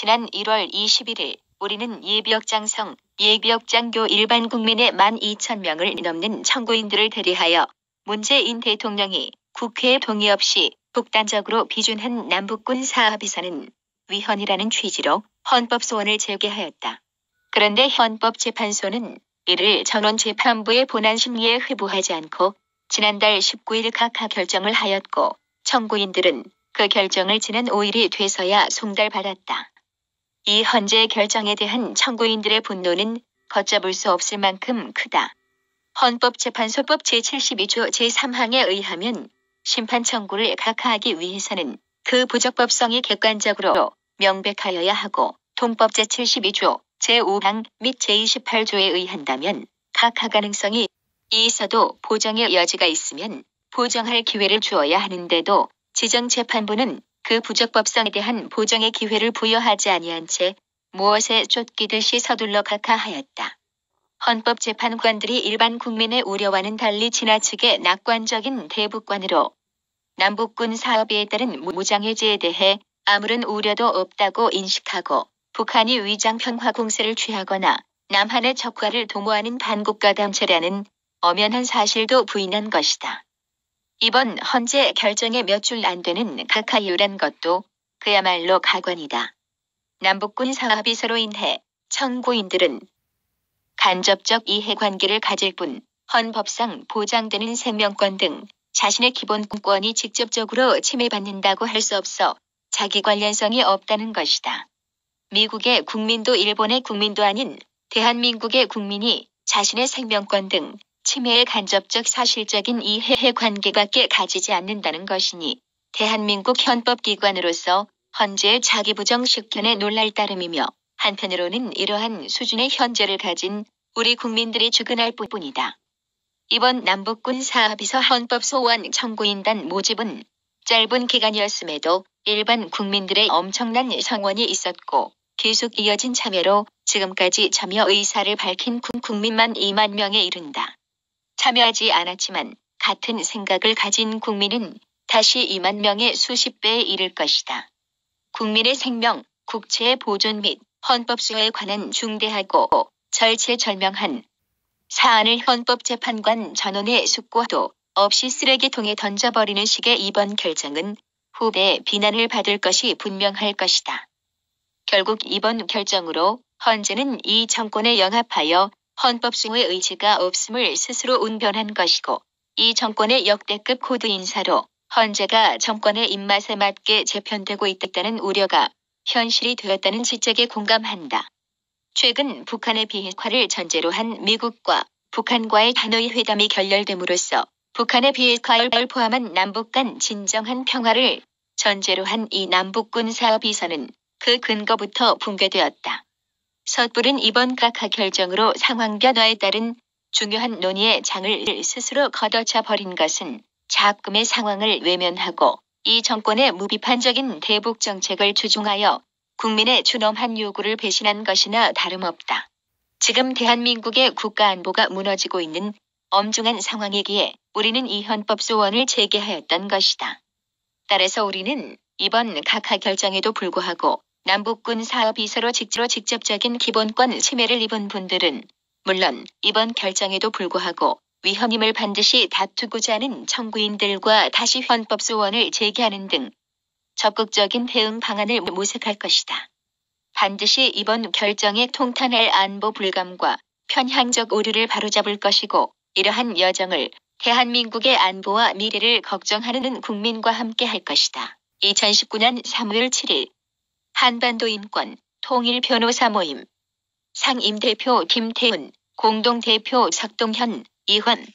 지난 1월 21일 우리는 예비역장성, 예비역장교 일반 국민의 12,000명을 넘는 청구인들을 대리하여 문재인 대통령이 국회의 동의 없이 독단적으로 비준한 남북군 사합의서는 위헌이라는 취지로 헌법소원을 제기하였다. 그런데 헌법재판소는 이를 전원재판부의 본안심리에 회부하지 않고 지난달 19일 각하 결정을 하였고 청구인들은 그 결정을 지난 5일이 돼서야 송달받았다. 이 헌재 결정에 대한 청구인들의 분노는 걷잡을 수 없을 만큼 크다. 헌법재판소법 제72조 제3항에 의하면 심판 청구를 각하하기 위해서는 그 부적법성이 객관적으로 명백하여야 하고 동법 제72조 제5항 및 제28조에 의한다면 각하 가능성이 있어도 보정의 여지가 있으면 보정할 기회를 주어야 하는데도 지정재판부는 그 부적법성에 대한 보정의 기회를 부여하지 아니한 채 무엇에 쫓기듯이 서둘러 각하하였다. 헌법재판관들이 일반 국민의 우려와는 달리 지나치게 낙관적인 대북관으로 남북군 사업에 따른 무장해제에 대해 아무런 우려도 없다고 인식하고 북한이 위장평화 공세를 취하거나 남한의 적화를 도모하는 반국가 단체라는 엄연한 사실도 부인한 것이다. 이번 헌재 결정에 몇 줄 안 되는 각하 이유란 것도 그야말로 가관이다. 남북군 사합의서로 인해 청구인들은 간접적 이해관계를 가질 뿐 헌법상 보장되는 생명권 등 자신의 기본권이 직접적으로 침해받는다고 할 수 없어 자기 관련성이 없다는 것이다. 미국의 국민도 일본의 국민도 아닌 대한민국의 국민이 자신의 생명권 등 침해의 간접적 사실적인 이해관계밖에 가지지 않는다는 것이니 대한민국 헌법기관으로서 헌재의 자기부정 식견에 놀랄 따름이며 한편으로는 이러한 수준의 헌재를 가진 우리 국민들이 주근할 뿐이다. 이번 남북군 사합의서 헌법소원 청구인단 모집은 짧은 기간이었음에도 일반 국민들의 엄청난 성원이 있었고 계속 이어진 참여로 지금까지 참여 의사를 밝힌 국민만 2만 명에 이른다. 참여하지 않았지만 같은 생각을 가진 국민은 다시 2만 명의 수십 배에 이를 것이다. 국민의 생명, 국채의 보존 및 헌법수호에 관한 중대하고 절체절명한 사안을 헌법재판관 전원의 숙고도 없이 쓰레기통에 던져버리는 식의 이번 결정은 후대의 비난을 받을 것이 분명할 것이다. 결국 이번 결정으로 헌재는 이 정권에 영합하여 헌법수호의 의지가 없음을 스스로 운변한 것이고 이 정권의 역대급 코드 인사로 헌재가 정권의 입맛에 맞게 재편되고 있다는 우려가 현실이 되었다는 지적에 공감한다. 최근 북한의 비핵화를 전제로 한 미국과 북한과의 하노이 회담이 결렬됨으로써 북한의 비핵화를 포함한 남북 간 진정한 평화를 전제로 한 이 남북군 사합의서는 그 근거부터 붕괴되었다. 섣부른 이번 각하 결정으로 상황 변화에 따른 중요한 논의의 장을 스스로 걷어차 버린 것은 작금의 상황을 외면하고 이 정권의 무비판적인 대북 정책을 추종하여 국민의 준엄한 요구를 배신한 것이나 다름없다. 지금 대한민국의 국가안보가 무너지고 있는 엄중한 상황이기에 우리는 이 헌법소원을 제기하였던 것이다. 따라서 우리는 이번 각하 결정에도 불구하고 남북군 사합의서로 직접적인 기본권 침해를 입은 분들은 물론 이번 결정에도 불구하고 위헌임을 반드시 다투고자 하는 청구인들과 다시 헌법소원을 제기하는 등 적극적인 대응 방안을 모색할 것이다. 반드시 이번 결정에 통탄할 안보 불감과 편향적 오류를 바로잡을 것이고 이러한 여정을 대한민국의 안보와 미래를 걱정하는 국민과 함께 할 것이다. 2019년 3월 7일 한반도 인권 통일 변호사 모임 상임대표 김태훈, 공동대표 석동현, 이환